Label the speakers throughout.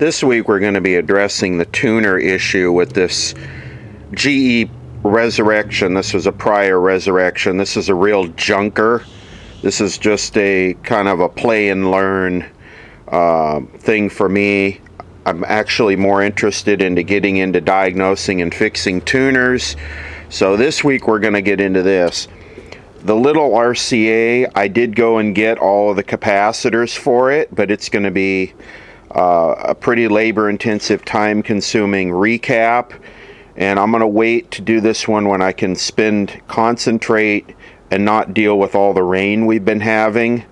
Speaker 1: This week we're going to be addressing the tuner issue with this GE Resurrection. This was a prior Resurrection. This is a real junker. This is just a kind of a play and learn thing for me. I'm actually more interested into getting into diagnosing and fixing tuners. So this week we're going to get into this. The little RCA, I did go and get all of the capacitors for it, but it's going to be a pretty labor-intensive, time-consuming recap. And I'm going to wait to do this one when I can concentrate and not deal with all the rain we've been having.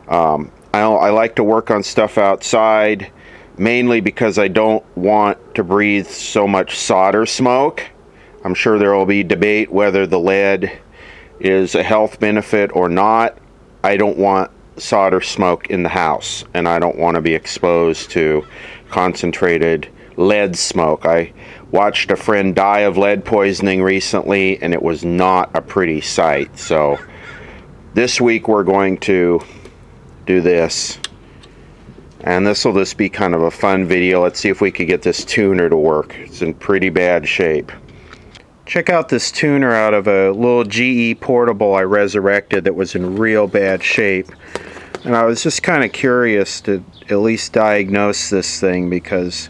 Speaker 1: I like to work on stuff outside, mainly because I don't want to breathe so much solder smoke. I'm sure there will be debate whether the lead is a health benefit or not. I don't want solder smoke in the house, and I don't want to be exposed to concentrated lead smoke. I watched a friend die of lead poisoning recently, and it was not a pretty sight. So this week we're going to do this, and this will just be kind of a fun video. Let's see if we could get this tuner to work. It's in pretty bad shape. Check out this tuner out of a little GE portable I resurrected that was in real bad shape. And I was just kind of curious to at least diagnose this thing, because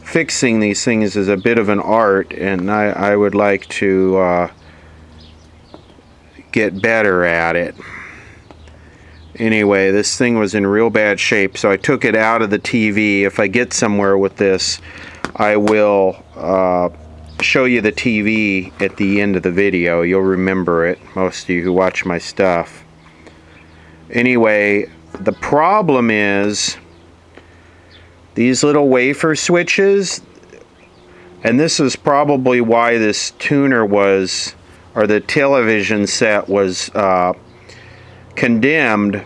Speaker 1: fixing these things is a bit of an art, and I would like to get better at it. Anyway, this thing was in real bad shape, so I took it out of the TV. If I get somewhere with this, I will show you the TV at the end of the video. You'll remember it, most of you who watch my stuff. Anyway, the problem is these little wafer switches, and this is probably why this tuner was, or the television set was condemned,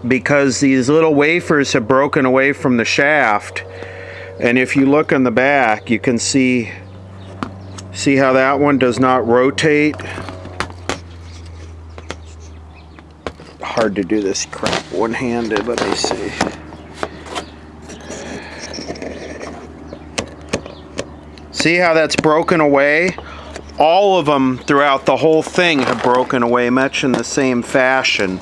Speaker 1: because these little wafers have broken away from the shaft. And if you look on the back, you can see how that one does not rotate. Hard to do this crap one-handed, let me see. See how that's broken away? All of them throughout the whole thing have broken away much in the same fashion.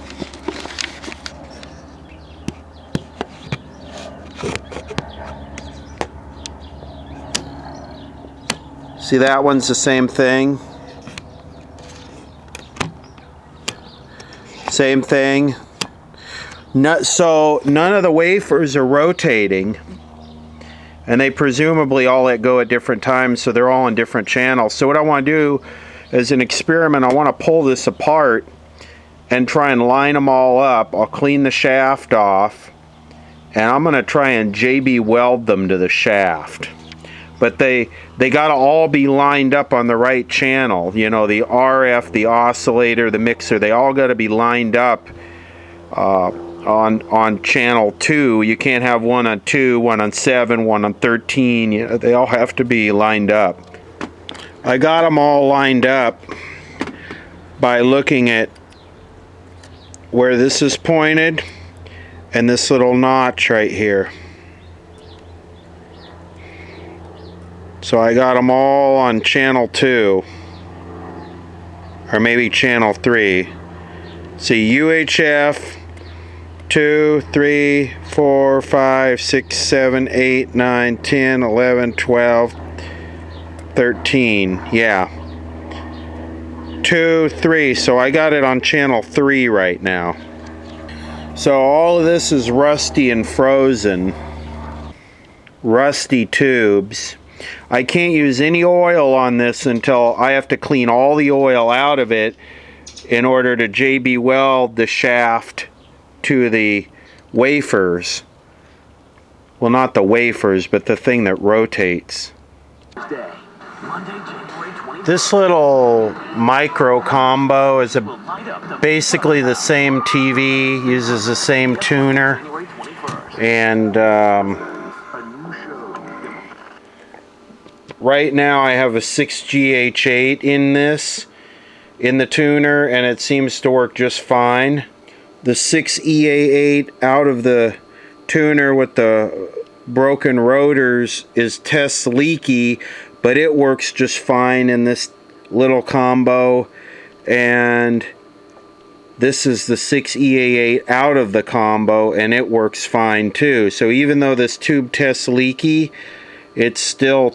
Speaker 1: See, that one's the same thing. Same thing. So none of the wafers are rotating, and they presumably all let go at different times, so they're all on different channels. So what I want to do as an experiment, I want to pull this apart and try and line them all up. I'll clean the shaft off, and I'm going to try and JB weld them to the shaft. But they got to all be lined up on the right channel. You know, the RF, the oscillator, the mixer, they all got to be lined up on channel 2. You can't have one on 2, one on 7, one on 13. You know, they all have to be lined up. I got them all lined up by looking at where this is pointed and this little notch right here. So I got them all on channel 2, or maybe channel 3. See, UHF 2, 3, 4, 5, 6, 7, 8, 9, 10, 11, 12, 13. Yeah. 2, 3. So I got it on channel 3 right now. So all of this is rusty and frozen. Rusty tubes. I can't use any oil on this until I have to clean all the oil out of it in order to JB weld the shaft to the wafers. Well, not the wafers, but the thing that rotates. This little micro combo is basically the same TV, uses the same tuner, and right now I have a 6GH8 in the tuner, and it seems to work just fine. The 6EA8 out of the tuner with the broken rotors is test leaky, but it works just fine in this little combo. And this is the 6EA8 out of the combo, and it works fine too. So even though this tube tests leaky, it still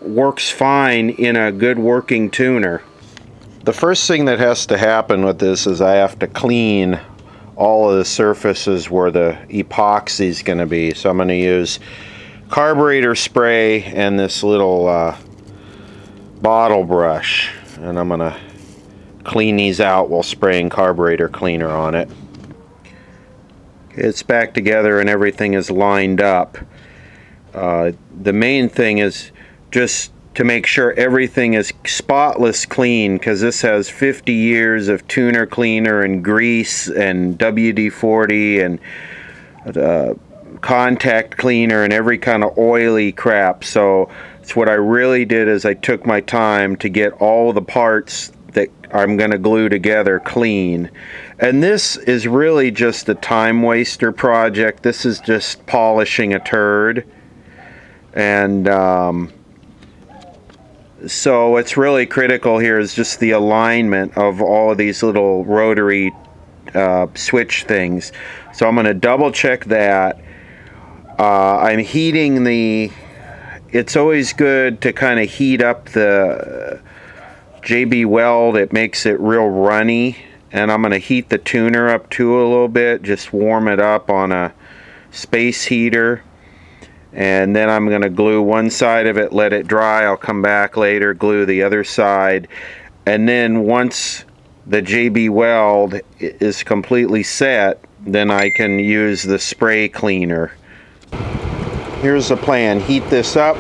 Speaker 1: works fine in a good working tuner. The first thing that has to happen with this is I have to clean all of the surfaces where the epoxy is going to be. So I'm going to use carburetor spray and this little bottle brush, and I'm going to clean these out while spraying carburetor cleaner on it. It's back together and everything is lined up. The main thing is just to make sure everything is spotless clean, because this has 50 years of tuner cleaner and grease and WD-40 and contact cleaner and every kind of oily crap. So it's what I really did is I took my time to get all the parts that I'm going to glue together clean. And this is really just a time waster project. This is just polishing a turd. And so what's really critical here is just the alignment of all of these little rotary switch things. So I'm going to double check that. I'm heating it's always good to kind of heat up the JB Weld. It makes it real runny, and I'm going to heat the tuner up too a little bit, just warm it up on a space heater, and then I'm going to glue one side of it, let it dry. I'll come back later, glue the other side, and then once the JB Weld is completely set, then I can use the spray cleaner. Here's the plan. Heat this up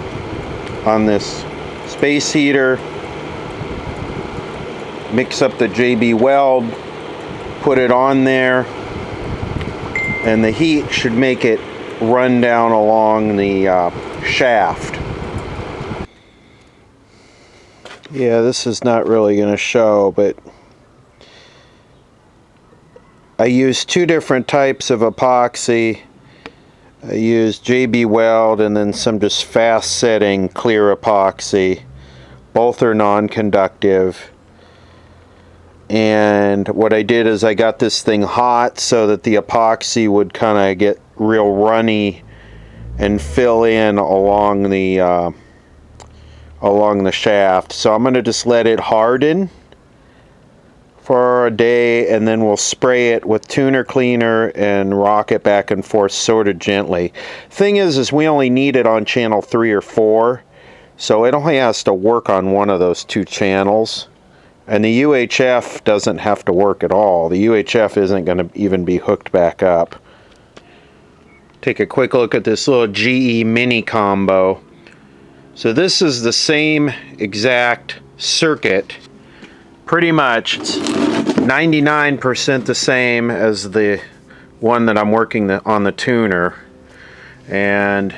Speaker 1: on this space heater, mix up the JB Weld, put it on there, and the heat should make it run down along the shaft. Yeah, this is not really going to show, but I used two different types of epoxy. I used JB Weld and then some just fast setting clear epoxy. Both are non-conductive. And what I did is I got this thing hot so that the epoxy would kind of get real runny and fill in along the shaft. So I'm going to just let it harden for a day, and then we'll spray it with tuner cleaner and rock it back and forth sort of gently. Thing is we only need it on channel 3 or 4, so it only has to work on one of those two channels. And the UHF doesn't have to work at all. The UHF isn't going to even be hooked back up. Take a quick look at this little GE mini combo. So this is the same exact circuit. Pretty much it's 99% the same as the one that I'm working on the tuner. And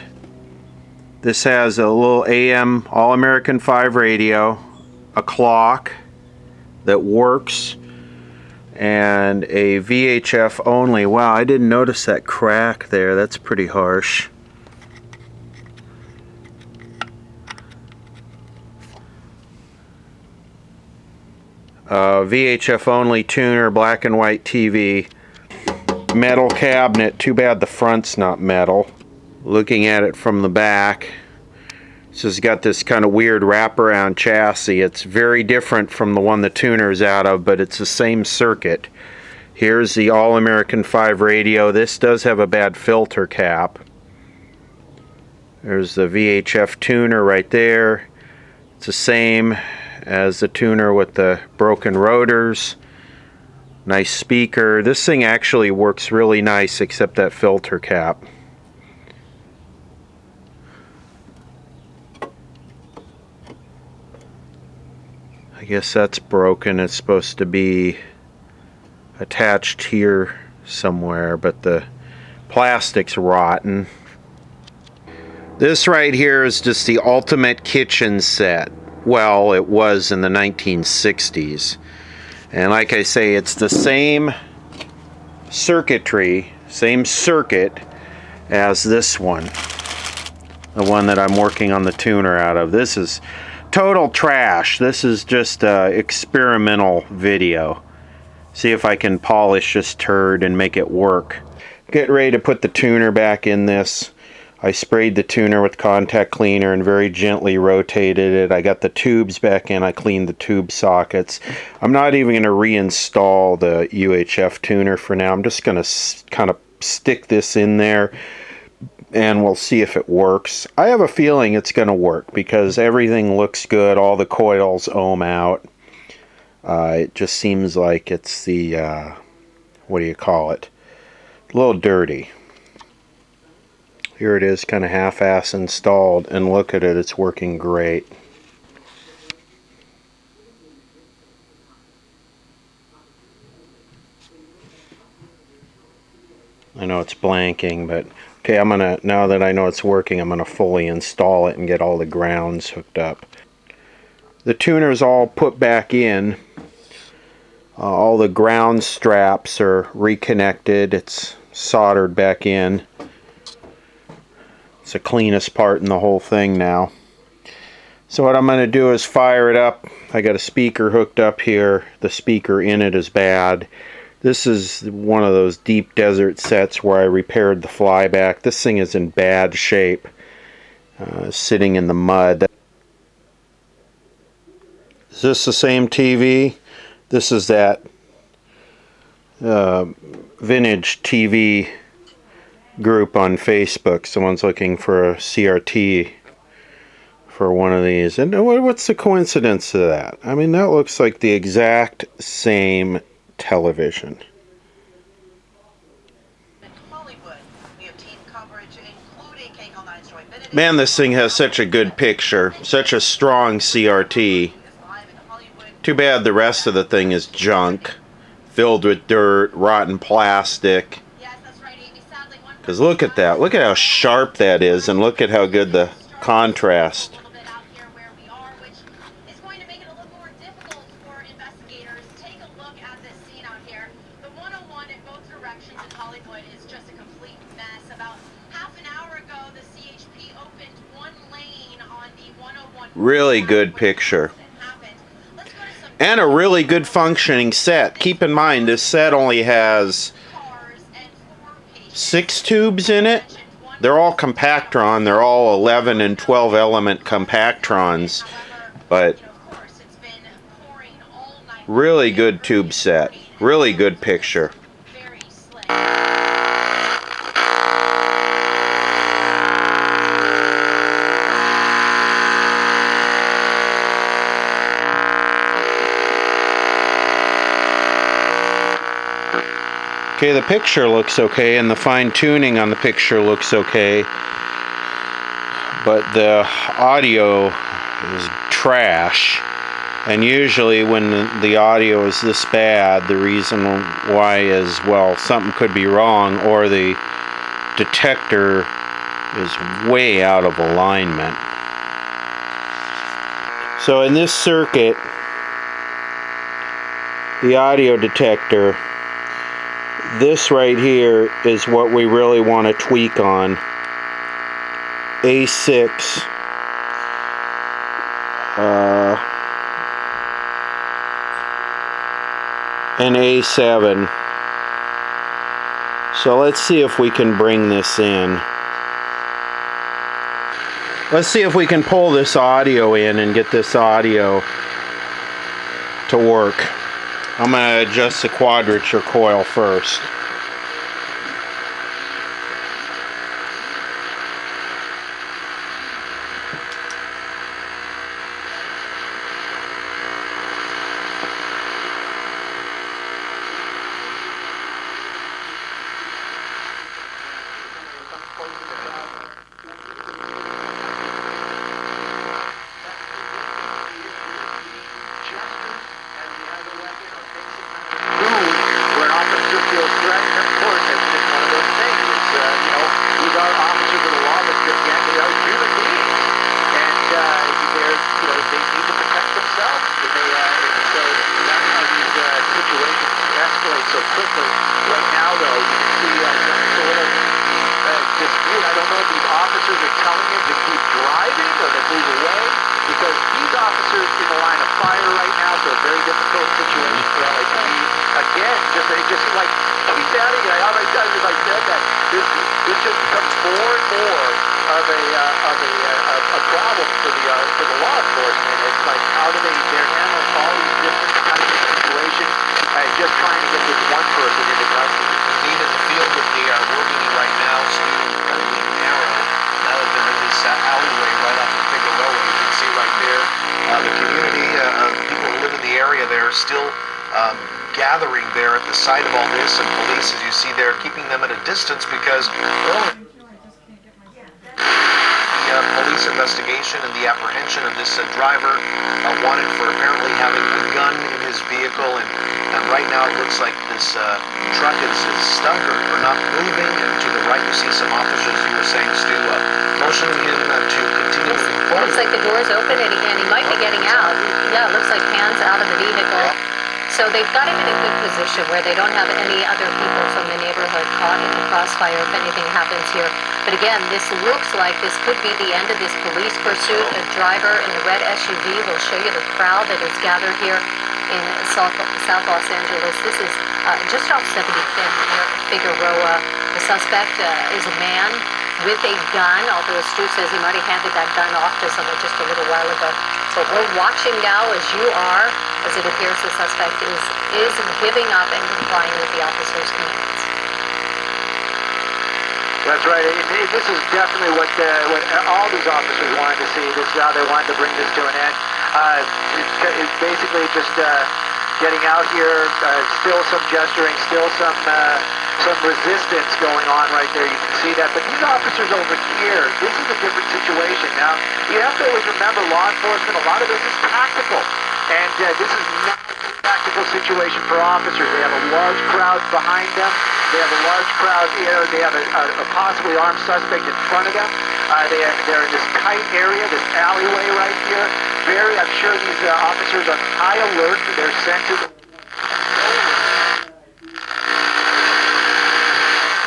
Speaker 1: this has a little AM All-American 5 radio, a clock that works, and a VHF only. Wow, I didn't notice that crack there. That's pretty harsh. VHF only tuner, black and white TV, metal cabinet. Too bad the front's not metal. Looking at it from the back, this has got this kind of weird wraparound chassis. It's very different from the one the tuner's out of, but it's the same circuit. Here's the All-American 5 radio. This does have a bad filter cap. There's the VHF tuner right there. It's the same as the tuner with the broken rotors. Nice speaker. This thing actually works really nice except that filter cap. I guess that's broken. It's supposed to be attached here somewhere, but the plastic's rotten. This right here is just the ultimate kitchen set. Well, it was in the 1960s. And like I say, it's the same circuitry, same circuit as this one. the one that I'm working on the tuner out of. This is total trash. This is just experimental video. See if I can polish this turd and make it work. Get ready to put the tuner back in this. I sprayed the tuner with contact cleaner and very gently rotated it. I got the tubes back in. I cleaned the tube sockets. I'm not even going to reinstall the UHF tuner for now. I'm just going to kind of stick this in there and we'll see if it works. I have a feeling it's going to work because everything looks good. All the coils ohm out. It just seems like it's the, what do you call it? A little dirty. Here it is, kind of half-ass installed, and look at it, it's working great. I know it's blanking, but okay, now that I know it's working, I'm gonna fully install it and get all the grounds hooked up. The tuner's all put back in. All the ground straps are reconnected. It's soldered back in. It's the cleanest part in the whole thing now. So what I'm going to do is fire it up. I got a speaker hooked up here. The speaker in it is bad. This is one of those deep desert sets where I repaired the flyback. This thing is in bad shape, sitting in the mud. Is this the same TV? This is that Vintage3 group on Facebook. Someone's looking for a CRT for one of these. And what's the coincidence of that? I mean, that looks like the exact same television. Man, this thing has such a good picture. Such a strong CRT. Too bad the rest of the thing is junk. Filled with dirt, rotten plastic. Because look at that. Look at how sharp that is, and look at how good the contrast. Really good picture. And a really good functioning set. Keep in mind, this set only has 6 tubes in it. They're all Compactron. They're all 11 and 12 element Compactrons. But really good tube set. Really good picture. Okay, the picture looks okay, and the fine-tuning on the picture looks okay, but the audio is trash. And usually when the audio is this bad, the reason why is, well, something could be wrong, or the detector is way out of alignment. So in this circuit, the audio detector, this right here is what we really want to tweak on. A6 and A7. So let's see if we can bring this in. Let's see if we can pull this audio in and get this audio to work. I'm going to adjust the quadrature coil first.
Speaker 2: I don't know if these officers are telling him to keep just like keep adding it. How many times have I said that? This just becomes more and more of a problem for the law enforcement. It's like how do they're handling all these different kinds of situations and just trying to get this one person into custody.
Speaker 3: Indeed, in the field that they are working in right now, Steve, incredibly narrow. Now that they're in this alleyway right off of Figueroa, you can see right there the community, people who live in the area there are still gathering there at the site of all this, and police, as you see there, keeping them at a distance because the police investigation and the apprehension of this driver wanted for apparently having a gun in his vehicle, and right now it looks like this truck is stuck or not moving, and to the right you see some officers, you were saying, Stu, motioning him to continue moving forward.
Speaker 4: Looks like the door's open and he might be getting out. Yeah, it looks like hands out of the vehicle. So they've got him in a good position where they don't have any other people from the neighborhood caught in the crossfire if anything happens here. But again, this looks like this could be the end of this police pursuit. A driver in the red SUV will show you the crowd that is gathered here in South Los Angeles. This is just off 75th near Figueroa. The suspect is a man with a gun, although Stu says he might have handed that gun off to someone just a little while ago. But we're watching now, as you are, as it appears the suspect is giving up and complying with the officer's commands.
Speaker 2: That's right. This is definitely what all these officers wanted to see. This is how they wanted to bring this to an end. It's basically just getting out here, still some gesturing, still some resistance going on right there. You can see that. But these officers over here, this is a different situation. Now, you have to always remember law enforcement, a lot of this is tactical. And this is not a tactical situation for officers. They have a large crowd behind them. They have a large crowd here. They have a possibly armed suspect in front of them. They're in this tight area, this alleyway right here. I'm sure these officers are high alert. They're sent to the...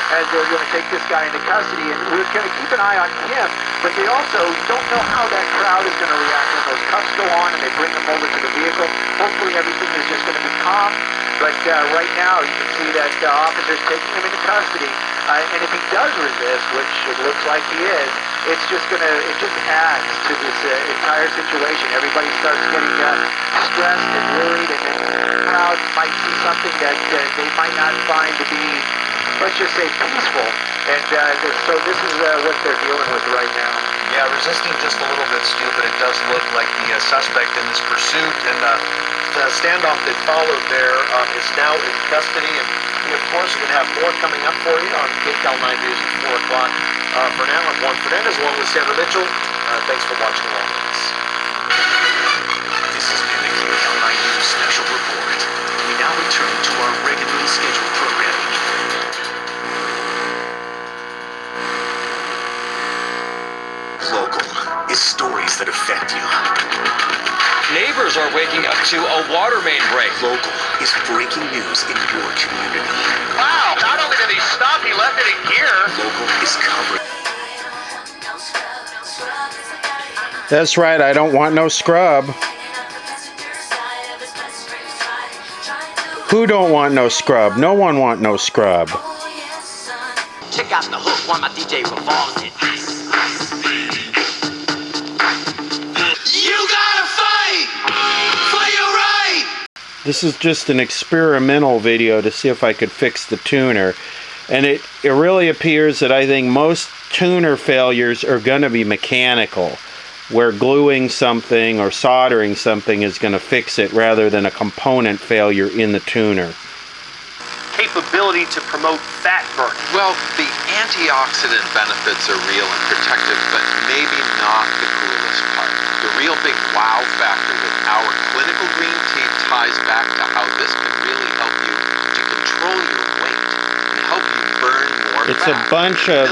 Speaker 2: as they're going to take this guy into custody, and we're going to keep an eye on him, but they also don't know how that crowd is going to react when those cuffs go on and they bring them over to the vehicle. Hopefully everything is just going to be calm, but right now you can see that the officer's taking him into custody, and if he does resist, which it looks like he is, it just adds to this entire situation. Everybody starts getting stressed and worried, and then the crowd might see something that they might not find to be, let's just say, peaceful, and so this is what they're dealing with right now.
Speaker 3: Yeah, resisting just a little bit, Stu, but it does look like the suspect in this pursuit and the standoff that followed there is now in custody, and we, of course, are going to have more coming up for you on KCAL 9 News at 4 o'clock. For now, I'm Juan Fernandez, along with Sandra Mitchell. Thanks for watching along with us.
Speaker 5: This has been the KCAL 9 News Special Report. We now return to our regularly scheduled programming. Local is stories that affect you.
Speaker 6: Neighbors are waking up to a water main break.
Speaker 5: Local is breaking news in your community.
Speaker 3: Wow, not only did he stop, he left it in gear.
Speaker 5: Local is covered.
Speaker 1: That's right, I don't want no scrub. Who don't want no scrub? No one want no scrub.
Speaker 7: Check out the hook while my DJ revolves it.
Speaker 1: This is just an experimental video to see if I could fix the tuner. And it really appears that I think most tuner failures are going to be mechanical, where gluing something or soldering something is going to fix it rather than a component failure in the tuner.
Speaker 8: Capability to promote fat burning.
Speaker 9: Well, the antioxidant benefits are real and protective, but maybe not the coolest part. The real big wow factor with our clinical green tea ties back to how this can really help you to control your weight and help you burn more
Speaker 1: It's
Speaker 9: fat.
Speaker 1: a bunch of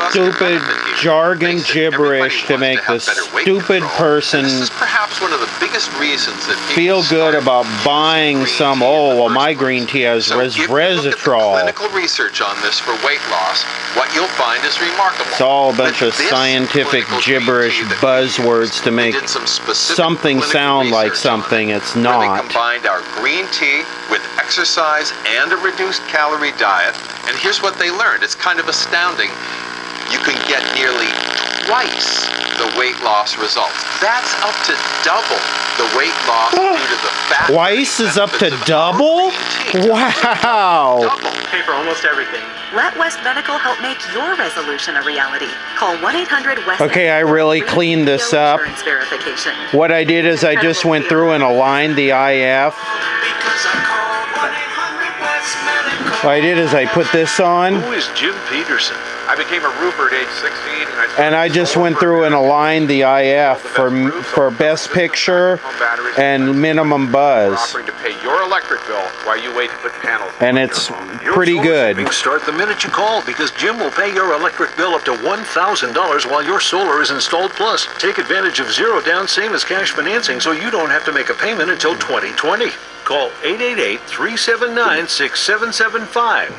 Speaker 1: stupid jargon gibberish to make the stupid person
Speaker 9: This is perhaps one of the biggest reasons that
Speaker 1: feel good about buying some, oh, well, my green tea has resveratrol.
Speaker 9: Clinical research on this for weight loss, what you'll find is remarkable.
Speaker 1: It's all a bunch of scientific gibberish buzzwords to make something sound like something it's
Speaker 9: Where they
Speaker 1: not.
Speaker 9: combined our green tea with exercise and a reduced calorie diet. And here's what they learned. It's kind of astounding. You can get nearly twice the weight loss results. That's up to double the weight loss due to the fat.
Speaker 1: Twice is up to double? Wow.
Speaker 9: Double.
Speaker 8: Pay for almost everything.
Speaker 10: Let West Medical help make your resolution a reality. Call 1-800-WEST.
Speaker 1: Okay, I really cleaned this up.
Speaker 10: Insurance verification.
Speaker 1: What I did is I just went through and aligned the IF. What I did is I put this on.
Speaker 3: Who is Jim Peterson?
Speaker 9: I became a roofer at age 16.
Speaker 1: And I just went through and aligned the IF for best picture and minimum buzz.
Speaker 9: Offering to pay your electric bill while you wait to put panels.
Speaker 1: And it's pretty good.
Speaker 5: Start the minute you call because Jim will pay your electric bill up to $1,000 while your solar is installed. Plus, take advantage of zero down, same as cash financing, so you don't have to make a payment until 2020. Call 888-379-6775.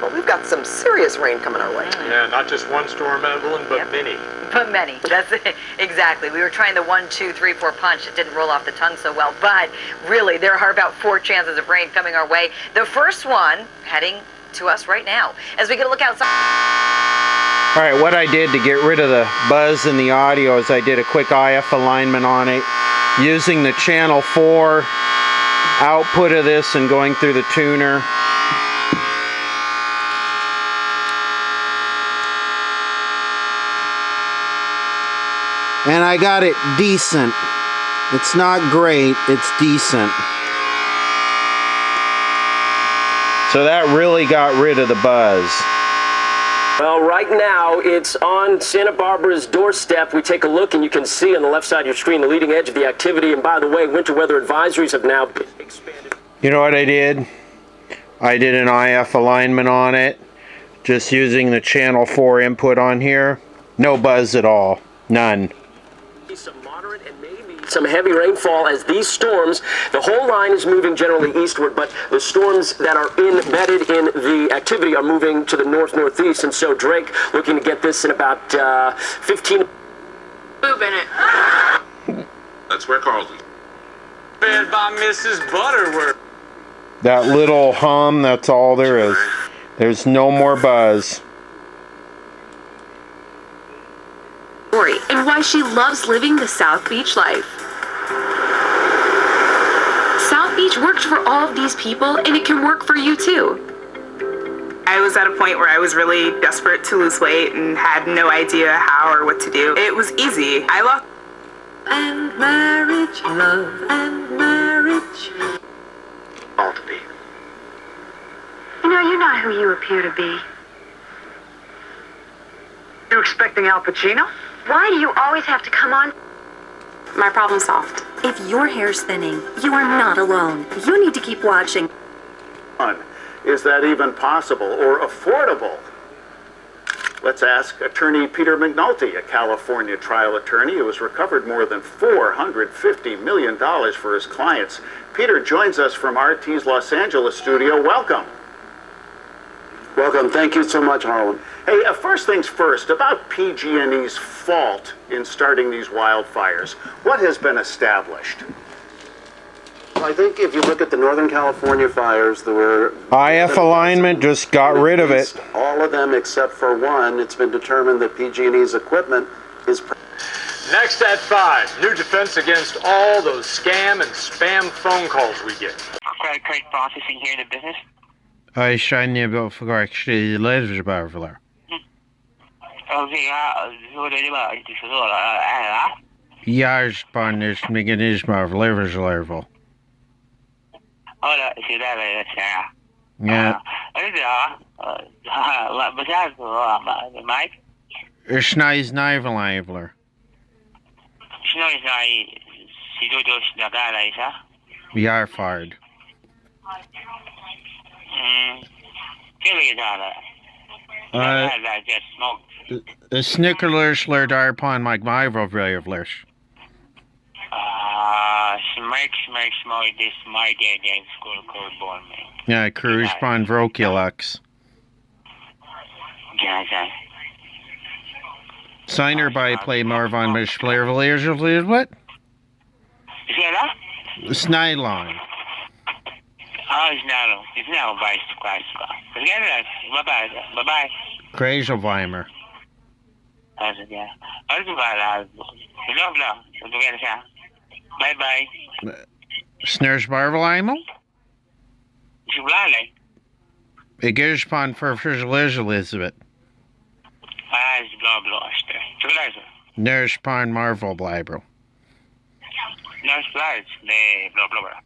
Speaker 11: Well, we've got some serious rain coming our way.
Speaker 8: Yeah, not just one storm, Evelyn, but many.
Speaker 12: But many. That's it. Exactly. We were trying the 1, 2, 3, 4 punch. It didn't roll off the tongue so well. But really, there are about 4 chances of rain coming our way. The first one heading to us right now. As we get a look outside.
Speaker 1: All right, what I did to get rid of the buzz in the audio is I did a quick IF alignment on it using the channel 4 output of this and going through the tuner. And I got it decent. It's not great, it's decent. So that really got rid of the buzz.
Speaker 13: Well, right now, it's on Santa Barbara's doorstep. We take a look, and you can see on the left side of your screen the leading edge of the activity. And by the way, winter weather advisories have now been expanded.
Speaker 1: You know what I did? I did an IF alignment on it, just using the channel 4 input on here. No buzz at all. None.
Speaker 13: Some moderate and maybe some heavy rainfall as these storms, the whole line is moving generally eastward, but the storms that are embedded in the activity are moving to the north-northeast, and so Drake looking to get this in about 15...
Speaker 10: Boop in it.
Speaker 9: That's where Carlton.
Speaker 6: Fed by Mrs. Butterworth.
Speaker 1: That little hum, that's all there is. There's no more buzz.
Speaker 10: And why she loves living the South Beach life. South Beach worked for all of these people, and it can work for you too.
Speaker 14: I was at a point where I was really desperate to lose weight and had no idea how or what to do. It was easy. I lost.
Speaker 10: And marriage, love and marriage.
Speaker 5: All to be.
Speaker 10: You know, you're not who you appear to be.
Speaker 2: You expecting Al Pacino?
Speaker 10: Why do you always have to come on?
Speaker 14: My problem solved.
Speaker 10: If your hair's thinning, you are not alone. You need to keep watching.
Speaker 15: Is that even possible or affordable? Let's ask attorney Peter McNulty, a California trial attorney who has recovered more than $450 million for his clients. Peter joins us from RT's Los Angeles studio. Welcome.
Speaker 13: Welcome. Thank you so much, Harlan.
Speaker 15: Hey, first things first, about PG&E's fault in starting these wildfires. What has been established?
Speaker 13: I think if you look at the Northern California fires, there were...
Speaker 1: IF alignment just got rid of it.
Speaker 13: All of them except for one. It's been determined that PG&E's equipment is...
Speaker 8: Next at 5, new defense against all those scam and spam phone calls we get.
Speaker 2: Credit card processing here in the business.
Speaker 1: I shine you about for actually later about there. Ja, Spanish, mechanism of levers level. Yeah. Schnei's Nivel Ivler. We are fired. The Snickerlers lert upon my Myro Vlers. Yeah, Cruise Pond Vrokilux. Signer by play Marvon Mish player Vlers what? Snylon.
Speaker 16: Ist nicht weiß. Bye-bye.
Speaker 17: Kreiselweimer.
Speaker 16: Also, ja. Also, bla. Du wirst ja. Bye-bye.
Speaker 17: Snersbarvelheimel?
Speaker 16: Jublale.
Speaker 17: Ik is pan voor Elizabeth.
Speaker 16: Is bla. Zugleich.
Speaker 17: Nerspan Marvel Blibro.
Speaker 16: Nerspan. Nee, bla.